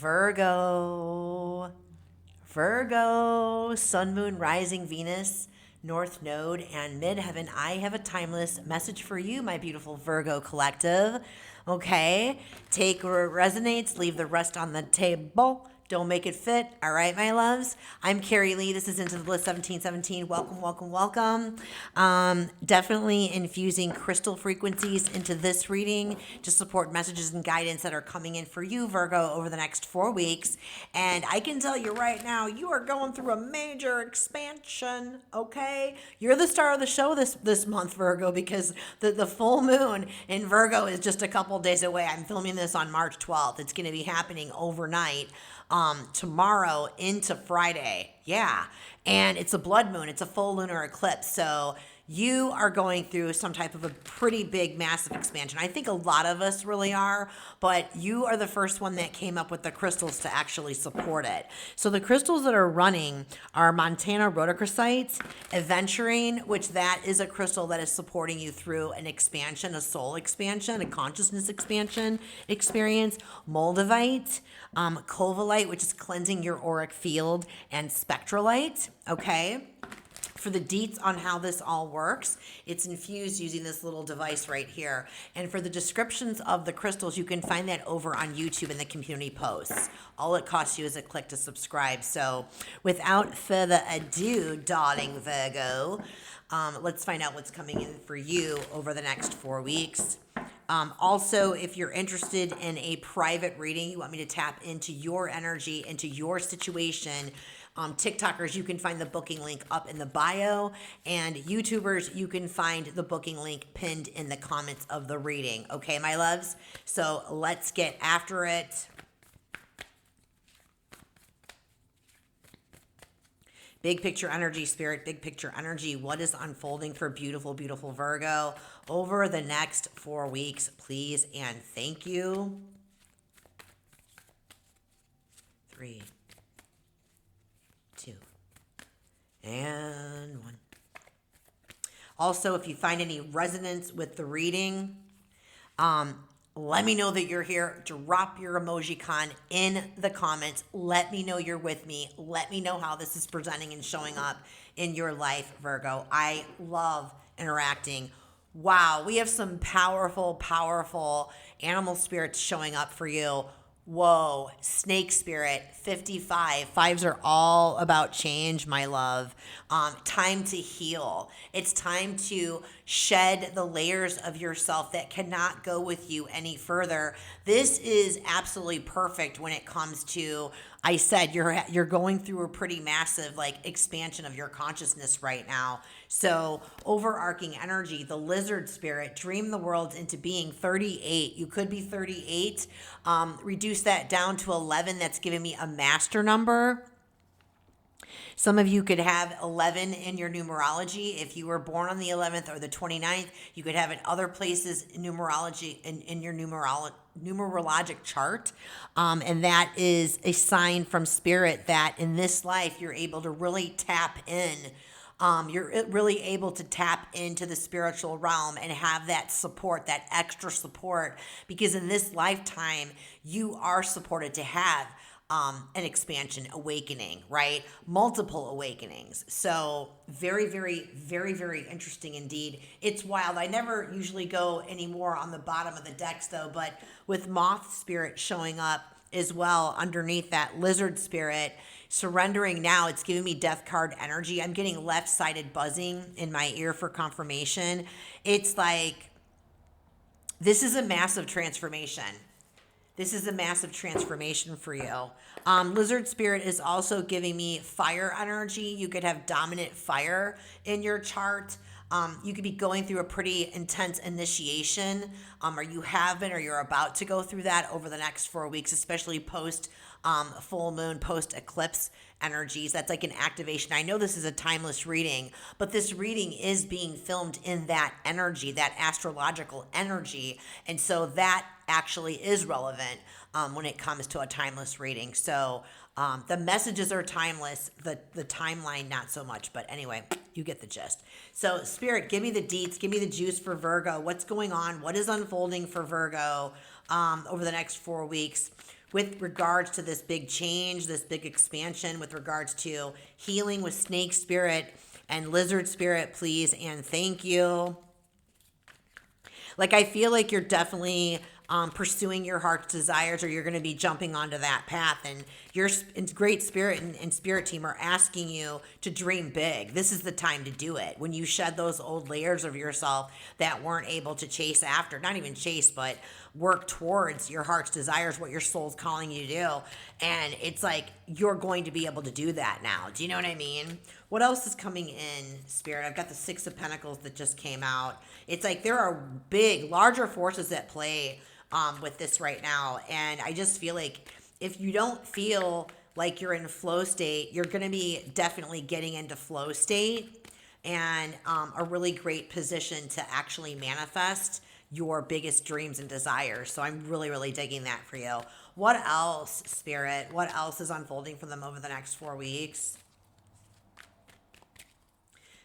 Virgo, Virgo, Sun, Moon, Rising, Venus, North Node, and Midheaven. I have a timeless message for you, my beautiful Virgo collective. Okay, take what resonates, leave the rest on the table. Don't make it fit. All right, my loves. I'm Carrie Lee. This is Into the Bliss 1717. Welcome, welcome, welcome. Definitely infusing crystal frequencies into this reading to support messages and guidance that are coming in for you, Virgo, over the next 4 weeks. And I can tell you right now, you are going through a major expansion, okay? You're the star of the show this month, Virgo, because the full moon in Virgo is just a couple days away. I'm filming this on March 12th. It's going to be happening overnight. Tomorrow into Friday. Yeah. And it's a blood moon. It's a full lunar eclipse. So you are going through some type of a pretty big, massive expansion. I think a lot of us really are, but you are the first one that came up with the crystals to actually support it. So the crystals that are running are Montana Rhodochrosite, Aventurine, which that is a crystal that is supporting you through an expansion, a soul expansion, a consciousness expansion experience, Moldavite, Covellite, which is cleansing your auric field, and Spectrolite, okay? For the deets on how this all works, it's infused using this little device right here. And for the descriptions of the crystals, you can find that over on YouTube in the community posts. All it costs you is a click to subscribe. So without further ado, darling Virgo, let's find out what's coming in for you over the next 4 weeks. Also, if you're interested in a private reading, you want me to tap into your energy, into your situation, TikTokers, you can find the booking link up in the bio, and YouTubers, you can find the booking link pinned in the comments of the reading. Okay, my loves? So let's get after it. Big picture energy, spirit, big picture energy. What is unfolding for beautiful, beautiful Virgo over the next 4 weeks, please and thank you. 3, 2, and 1. Also, if you find any resonance with the reading, let me know that you're here. Drop your emoji con in the comments. Let me know you're with me. Let me know how this is presenting and showing up in your life, Virgo. I love interacting. Wow, we have some powerful, powerful animal spirits showing up for you. Whoa, snake spirit, 55. Fives are all about change, my love. Time to heal. It's time to shed the layers of yourself that cannot go with you any further. This is absolutely perfect when it comes to, I said, you're going through a pretty massive expansion of your consciousness right now. So overarching energy, the lizard spirit, dream the world into being 38. You could be 38. Reduce that down to 11. That's giving me a master number. Some of you could have 11 in your numerology. If you were born on the 11th or the 29th, you could have it other places in numerology, in your numerologic chart. And that is a sign from spirit that in this life, you're able to really tap in. You're really able to tap into the spiritual realm and have that support, that extra support, because in this lifetime, you are supported to have an expansion, awakening, right? Multiple awakenings. So very, very, very, very interesting indeed. It's wild. I never usually go anymore on the bottom of the decks though, but with moth spirit showing up as well underneath that lizard spirit, surrendering now, it's giving me death card energy. I'm getting left-sided buzzing in my ear for confirmation. It's like, this is a massive transformation. This is a massive transformation for you. Lizard spirit is also giving me fire energy. You could have dominant fire in your chart. You could be going through a pretty intense initiation, or you have been, or you're about to go through that over the next 4 weeks, especially post full moon, post eclipse energies. That's like an activation. I know this is a timeless reading, but this reading is being filmed in that energy, that astrological energy. And so that actually is relevant when it comes to a timeless reading. So the messages are timeless, the timeline not so much, but anyway, you get the gist. So spirit, give me the deets, give me the juice for Virgo. What's going on? What is unfolding for Virgo over the next 4 weeks? with regards to this big change, this big expansion, with regards to healing with snake spirit and lizard spirit, please and thank you. Like, I feel like you're definitely pursuing your heart's desires, or you're going to be jumping onto that path. And your great spirit and spirit team are asking you to dream big. This is the time to do it. When you shed those old layers of yourself that weren't able to chase after, not even chase, but work towards your heart's desires, what your soul's calling you to do. And it's like, you're going to be able to do that now. Do you know what I mean? What else is coming in, Spirit? I've got the Six of Pentacles that just came out. It's like there are big, larger forces at play with this right now. And I just feel like if you don't feel like you're in flow state, you're going to be definitely getting into flow state and a really great position to actually manifest your biggest dreams and desires. So I'm really, really digging that for you. What else, Spirit? What else is unfolding for them over the next 4 weeks?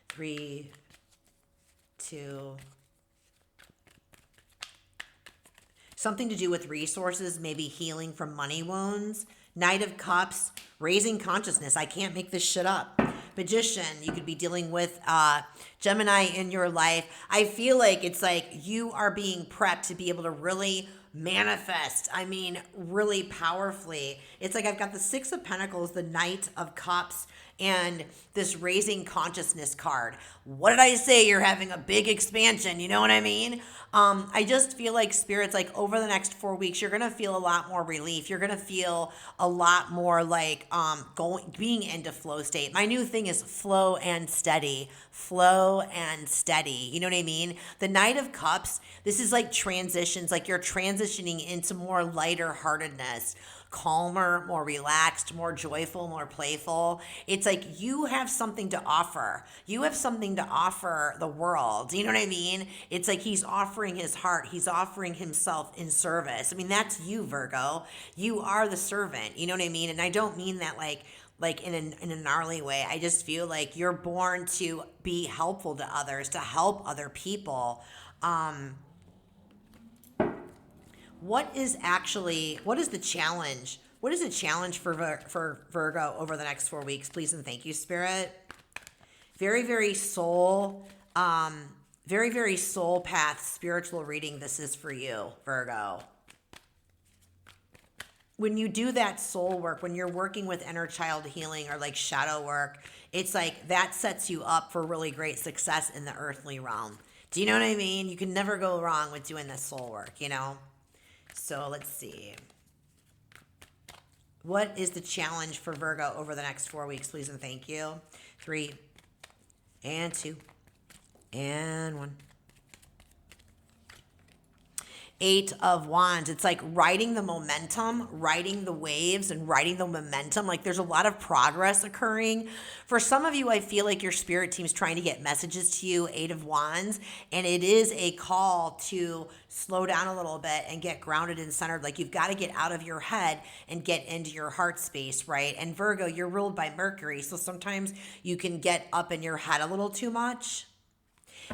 3, 2. Something to do with resources, maybe healing from money wounds. Knight of Cups, raising consciousness. I can't make this shit up. Magician, you could be dealing with Gemini in your life. I feel like it's like you are being prepped to be able to really manifest. I mean, really powerfully. It's like I've got the Six of Pentacles, the Knight of Cups, and this raising consciousness card. What did I say? You're having a big expansion. You know what I mean? I just feel like Spirit's like over the next 4 weeks, you're going to feel a lot more relief. You're going to feel a lot more like being into flow state. My new thing is flow and steady. Flow and steady. You know what I mean? The Knight of Cups, this is like transitions, like you're transitioning into more lighter heartedness, calmer, more relaxed, more joyful, more playful. It's like you have something to offer. You have something to offer the world. You know what I mean? It's like he's offering his heart. He's offering himself in service. I mean, that's you, Virgo. You are the servant. You know what I mean? And I don't mean that like in a gnarly way. I just feel like you're born to be helpful to others, to help other people. What is the challenge? What is the challenge for Virgo over the next 4 weeks? Please and thank you, Spirit. Very, very soul path, spiritual reading. This is for you, Virgo. When you do that soul work, when you're working with inner child healing or like shadow work, it's like that sets you up for really great success in the earthly realm. Do you know what I mean? You can never go wrong with doing this soul work, you know? So let's see. What is the challenge for Virgo over the next 4 weeks, please and thank you? 3 and 2 and 1. 8 of Wands. It's like riding the momentum, riding the waves and riding the momentum. Like there's a lot of progress occurring. For some of you, I feel like your spirit team's trying to get messages to you, 8 of Wands, and it is a call to slow down a little bit and get grounded and centered. Like you've got to get out of your head and get into your heart space, right? And Virgo, you're ruled by Mercury, so sometimes you can get up in your head a little too much.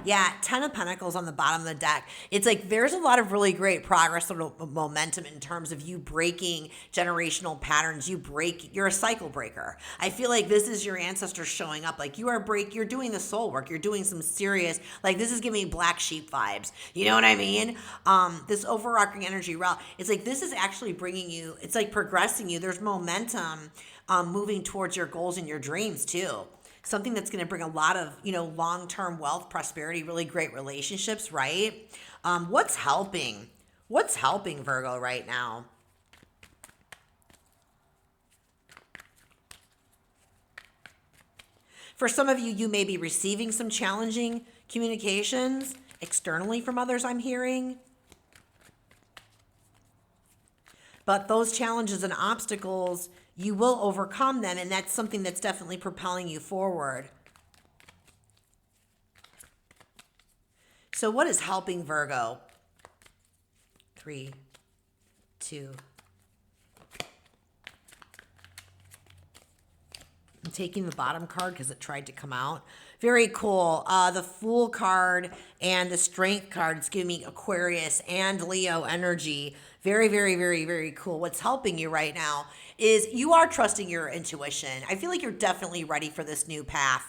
Yeah, 10 of Pentacles on the bottom of the deck. It's like there's a lot of really great progress or momentum in terms of you breaking generational patterns. You're a cycle breaker. I feel like this is your ancestors showing up. Like you're doing the soul work. You're doing some serious, like this is giving me black sheep vibes. You know what I mean? This overarching energy realm. It's like this is actually bringing you, it's like progressing you. There's momentum moving towards your goals and your dreams too. Something that's going to bring a lot of, long-term wealth, prosperity, really great relationships, right? What's helping? What's helping Virgo right now? For some of you, you may be receiving some challenging communications externally from others, I'm hearing. But those challenges and obstacles, you will overcome them, and that's something that's definitely propelling you forward. So what is helping Virgo? 3, 2. I'm taking the bottom card because it tried to come out. Very cool. The Fool card and the Strength card, it's giving me Aquarius and Leo energy. Very, very, very, very cool. What's helping you right now is you are trusting your intuition. I feel like you're definitely ready for this new path.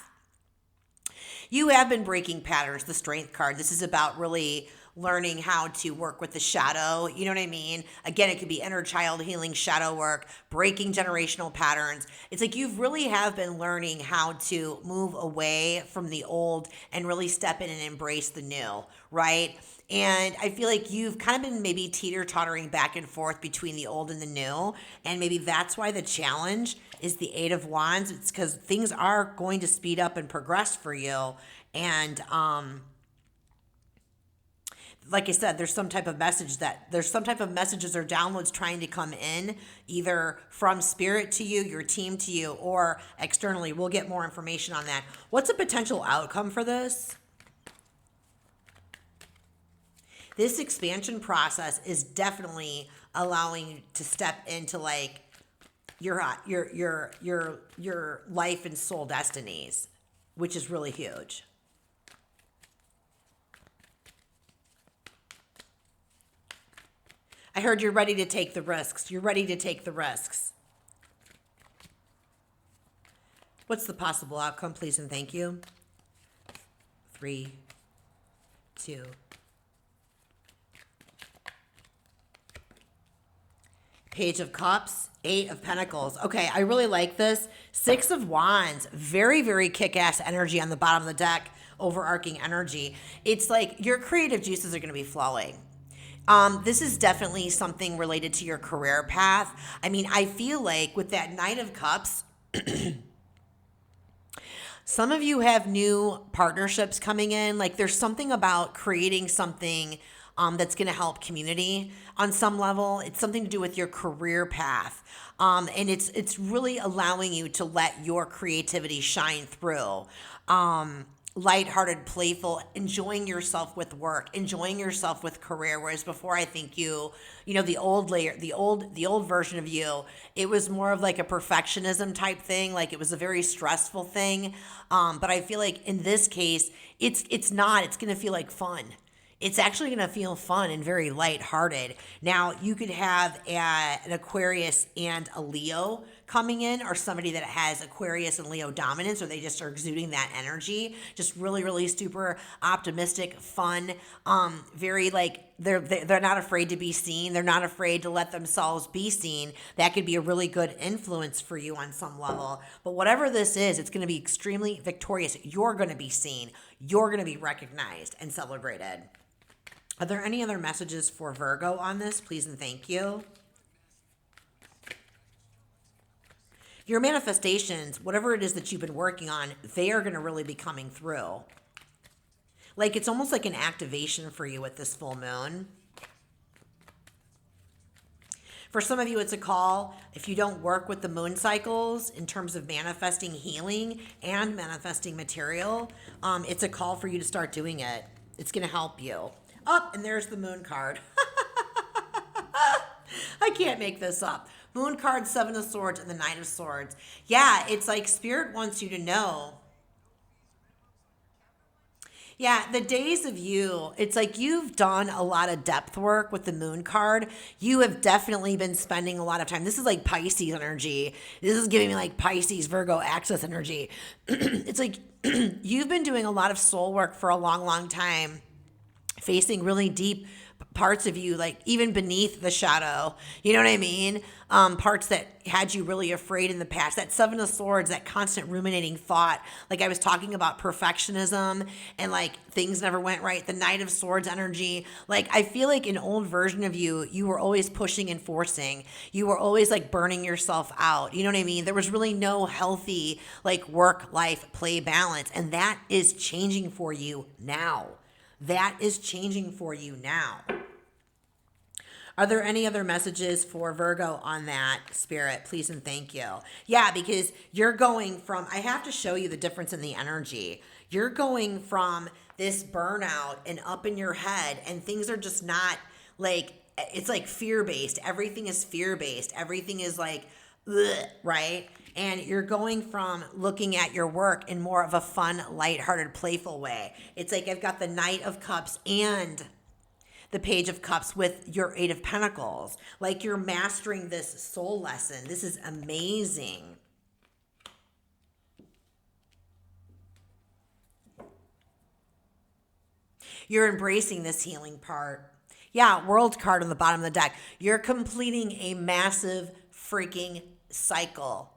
You have been breaking patterns, the strength card. This is about really learning how to work with the shadow. You know what I mean? Again, it could be inner child healing, shadow work, breaking generational patterns. It's like you've really have been learning how to move away from the old and really step in and embrace the new, right? And I feel like you've kind of been maybe teeter-tottering back and forth between the old and the new. And maybe that's why the challenge is the Eight of Wands. It's because things are going to speed up and progress for you. And like I said, there's some type of messages or downloads trying to come in, either from spirit to you, your team to you, or externally. We'll get more information on that. What's a potential outcome for this? This expansion process is definitely allowing you to step into like your life and soul destinies, which is really huge. I heard you're ready to take the risks. You're ready to take the risks. What's the possible outcome, please and thank you? 3, 2. Page of Cups, 8 of Pentacles. Okay, I really like this. 6 of Wands, very, very kick-ass energy on the bottom of the deck, overarching energy. It's like your creative juices are going to be flowing. This is definitely something related to your career path. I mean, I feel like with that Knight of Cups, some of you have new partnerships coming in. Like there's something about creating something that's going to help community on some level. It's something to do with your career path. And it's really allowing you to let your creativity shine through. Lighthearted, playful, enjoying yourself with work, enjoying yourself with career. Whereas before, I think the old version of you, it was more of like a perfectionism type thing. Like it was a very stressful thing. But I feel like in this case, it's going to feel like fun. It's actually going to feel fun and very lighthearted. Now, you could have an Aquarius and a Leo coming in, or somebody that has Aquarius and Leo dominance, or they just are exuding that energy. Just really, really super optimistic, fun, very like they're not afraid to be seen. They're not afraid to let themselves be seen. That could be a really good influence for you on some level. But whatever this is, it's going to be extremely victorious. You're going to be seen. You're going to be recognized and celebrated. Are there any other messages for Virgo on this? Please and thank you. Your manifestations, whatever it is that you've been working on, they are going to really be coming through. Like it's almost like an activation for you with this full moon. For some of you, it's a call. If you don't work with the moon cycles in terms of manifesting healing and manifesting material, it's a call for you to start doing it. It's going to help you. Oh, and there's the moon card. I can't make this up. Moon card, 7 of Swords, and the Knight of Swords. Yeah, it's like Spirit wants you to know. Yeah, the days of you, it's like you've done a lot of depth work with the moon card. You have definitely been spending a lot of time. This is like Pisces energy. This is giving me like Pisces, Virgo, Axis energy. It's like you've been doing a lot of soul work for a long, long time, facing really deep parts of you, like even beneath the shadow, you know what I mean? Parts that had you really afraid in the past. That 7 of Swords, that constant ruminating thought, like I was talking about perfectionism and like things never went right. The Knight of Swords energy, like I feel like an old version of you, you were always pushing and forcing. You were always like burning yourself out. You know what I mean? There was really no healthy like work, life, play balance. And that is changing for you now. That is changing for you now. Are there any other messages for Virgo on that, Spirit? Please and thank you. Yeah, because you're going from, I have to show you the difference in the energy. You're going from this burnout and up in your head, and things are just not like, it's like fear-based. Everything is fear-based. Everything is like, ugh, right? And you're going from looking at your work in more of a fun, lighthearted, playful way. It's like I've got the Knight of Cups and the Page of Cups with your Eight of Pentacles. Like you're mastering this soul lesson. This is amazing. You're embracing this healing part. Yeah, World card on the bottom of the deck. You're completing a massive freaking cycle.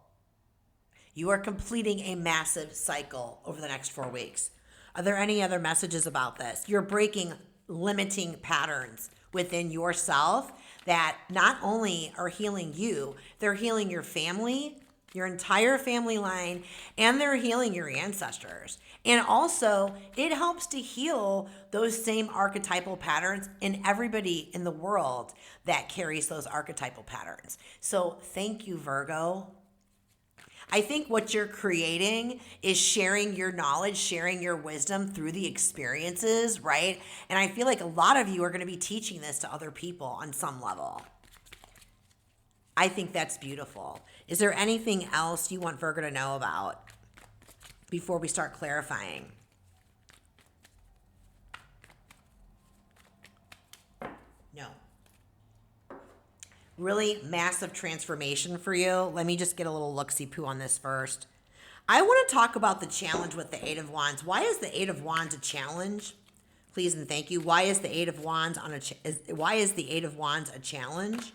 You are completing a massive cycle over the next 4 weeks. Are there any other messages about this? You're breaking limiting patterns within yourself that not only are healing you, they're healing your family, your entire family line, and they're healing your ancestors. And also, it helps to heal those same archetypal patterns in everybody in the world that carries those archetypal patterns. So thank you, Virgo. I think what you're creating is sharing your knowledge, sharing your wisdom through the experiences, right? And I feel like a lot of you are going to be teaching this to other people on some level. I think that's beautiful. Is there anything else you want Virgo to know about before we start clarifying? No. Really massive transformation for you. Let me just get a little look-see-poo on this first. I want to talk about the challenge with the Eight of Wands. Why is the Eight of Wands a challenge? Please and thank you. Why is the Eight of Wands why is the Eight of Wands a challenge?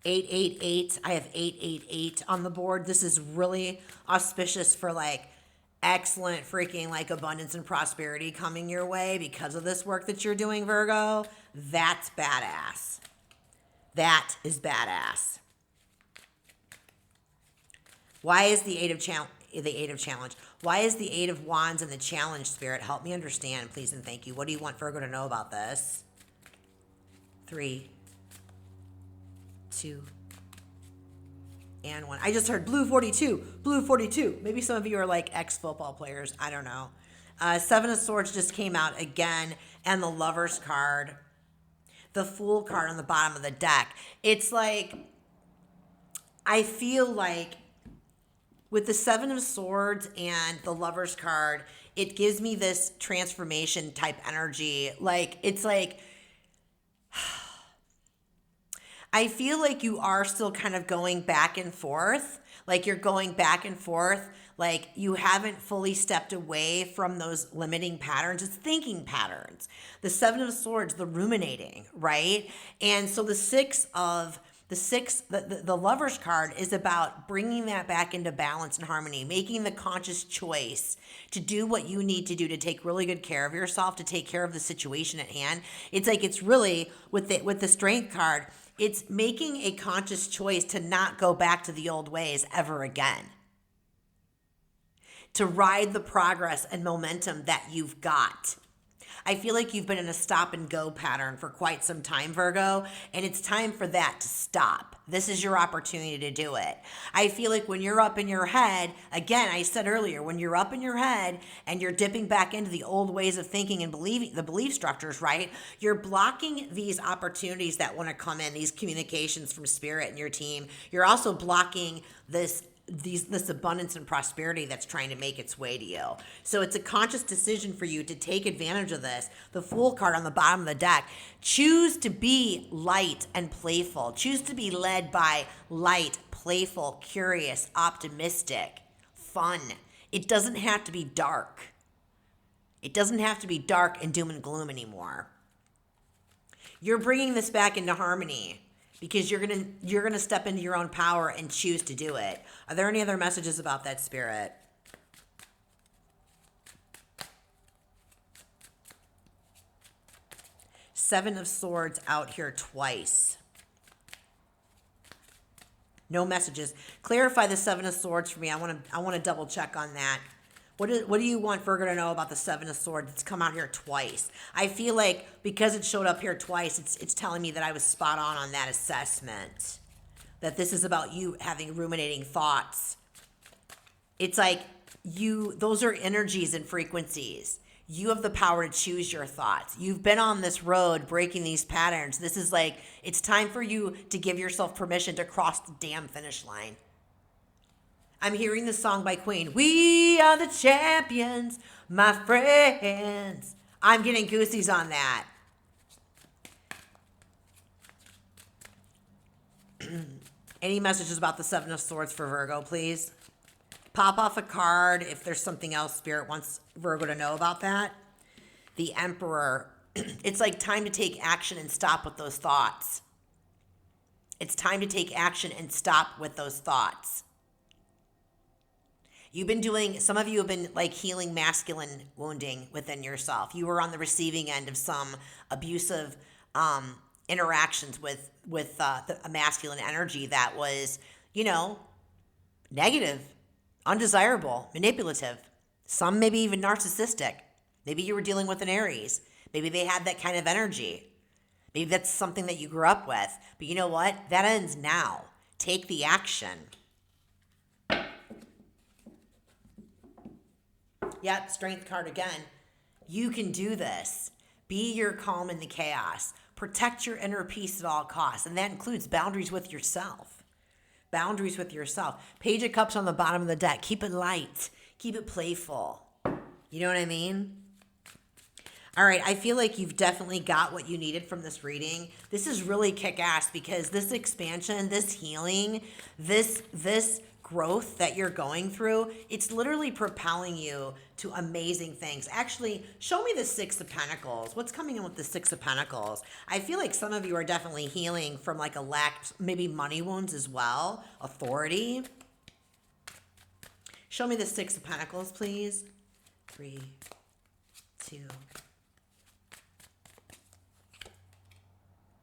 Eight, 8. I have 888 on the board. This is really auspicious for like excellent freaking like abundance and prosperity coming your way because of this work that you're doing, Virgo. That's badass. That is badass. Why is the Eight of Challenge? Why is the Eight of Wands in the challenge, Spirit? Help me understand, please and thank you. What do you want Virgo to know about this? 3, 2, and 1. I just heard blue 42, blue 42. Maybe some of you are like ex-football players. I don't know. Seven of Swords just came out again, and the Lover's card. The Fool card on the bottom of the deck. It's like, I feel like with the Seven of Swords and the Lover's card, it gives me this transformation type energy. Like, it's like, I feel like you are still kind of going back and forth. Like you're going back and forth. Like you haven't fully stepped away from those limiting patterns. It's thinking patterns. The Seven of Swords, the ruminating, right? And so the Lover's card is about bringing that back into balance and harmony, making the conscious choice to do what you need to do to take really good care of yourself, to take care of the situation at hand. It's like, it's really with the Strength card, it's making a conscious choice to not go back to the old ways ever again. To ride the progress and momentum that you've got. I feel like you've been in a stop and go pattern for quite some time, Virgo, and it's time for that to stop. This is your opportunity to do it. I feel like when you're up in your head, again, I said earlier, when you're up in your head and you're dipping back into the old ways of thinking and believing, the belief structures, right? You're blocking these opportunities that want to come in, these communications from Spirit and your team. You're also blocking this abundance and prosperity that's trying to make its way to you. So it's a conscious decision for you to take advantage of this. The Fool card on the bottom of the deck. Choose to be light and playful. Choose to be led by light, playful, curious, optimistic, fun. It doesn't have to be dark. It doesn't have to be dark and doom and gloom anymore. You're bringing this back into harmony, because you're gonna step into your own power and choose to do it. Are there any other messages about that, Spirit? Seven of Swords out here twice. No messages. Clarify the Seven of Swords for me. I want to double check on that. What do you want Virgo to know about the Seven of Swords? It's come out here twice. I feel like because it showed up here twice, it's telling me that I was spot on that assessment. That this is about you having ruminating thoughts. It's like those are energies and frequencies. You have the power to choose your thoughts. You've been on this road breaking these patterns. This is like, it's time for you to give yourself permission to cross the damn finish line. I'm hearing this song by Queen. We are the champions, my friends. I'm getting goosies on that. Any messages about the Seven of Swords for Virgo, please? Pop off a card if there's something else Spirit wants Virgo to know about that. The Emperor. It's like time to take action and stop with those thoughts. It's time to take action and stop with those thoughts. Some of you have been like healing masculine wounding within yourself. You were on the receiving end of some abusive interactions with a masculine energy that was, negative, undesirable, manipulative, some maybe even narcissistic. Maybe you were dealing with an Aries. Maybe they had that kind of energy. Maybe that's something that you grew up with. But you know what? That ends now. Take the action. Yep, Strength card again. You can do this. Be your calm in the chaos. Protect your inner peace at all costs. And that includes boundaries with yourself. Boundaries with yourself. Page of Cups on the bottom of the deck. Keep it light. Keep it playful. You know what I mean? All right, I feel like you've definitely got what you needed from this reading. This is really kick-ass because this expansion, this healing, this growth that you're going through, it's literally propelling you to amazing things. Actually, show me the Six of Pentacles. What's coming in with the Six of Pentacles? I feel like some of you are definitely healing from like a lack, maybe money wounds as well, authority. Show me the Six of Pentacles, please. 3, 2.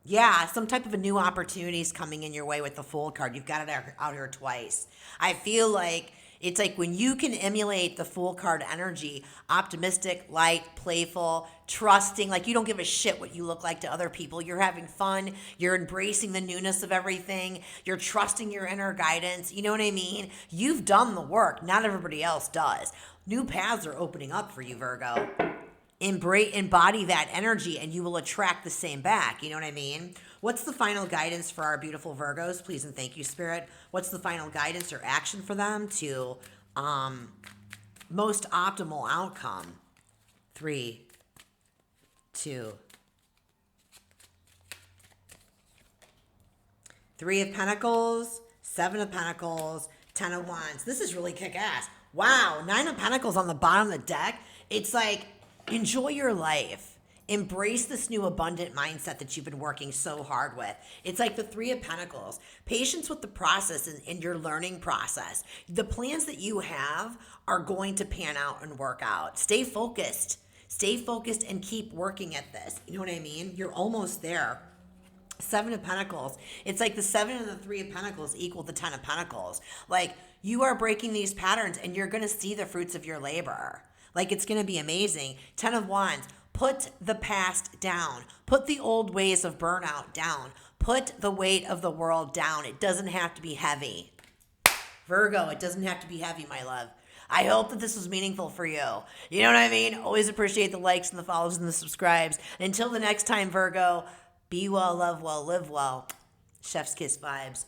Yeah, some type of a new opportunity is coming in your way with the Fool card. You've got it out here twice. I feel like it's like when you can emulate the Fool card energy, optimistic, light, playful, trusting, like you don't give a shit what you look like to other people. You're having fun. You're embracing the newness of everything. You're trusting your inner guidance. You know what I mean? You've done the work. Not everybody else does. New paths are opening up for you, Virgo. Embody that energy and you will attract the same back. You know what I mean? What's the final guidance for our beautiful Virgos? Please and thank you, Spirit. What's the final guidance or action for them to most optimal outcome? 3, 2. 3 of Pentacles, 7 of Pentacles, 10 of Wands. This is really kick-ass. Wow, 9 of Pentacles on the bottom of the deck. It's like, enjoy your life. Embrace this new abundant mindset that you've been working so hard with. It's like the 3 of Pentacles. Patience with the process and your learning process. The plans that you have are going to pan out and work out. Stay focused. Stay focused and keep working at this. You know what I mean? You're almost there. 7 of Pentacles. It's like the 7 and the 3 of Pentacles equal the 10 of Pentacles. Like you are breaking these patterns and you're going to see the fruits of your labor. Like it's going to be amazing. 10 of Wands. Put the past down. Put the old ways of burnout down. Put the weight of the world down. It doesn't have to be heavy. Virgo, it doesn't have to be heavy, my love. I hope that this was meaningful for you. You know what I mean? Always appreciate the likes and the follows and the subscribes. Until the next time, Virgo, be well, love well, live well. Chef's kiss vibes.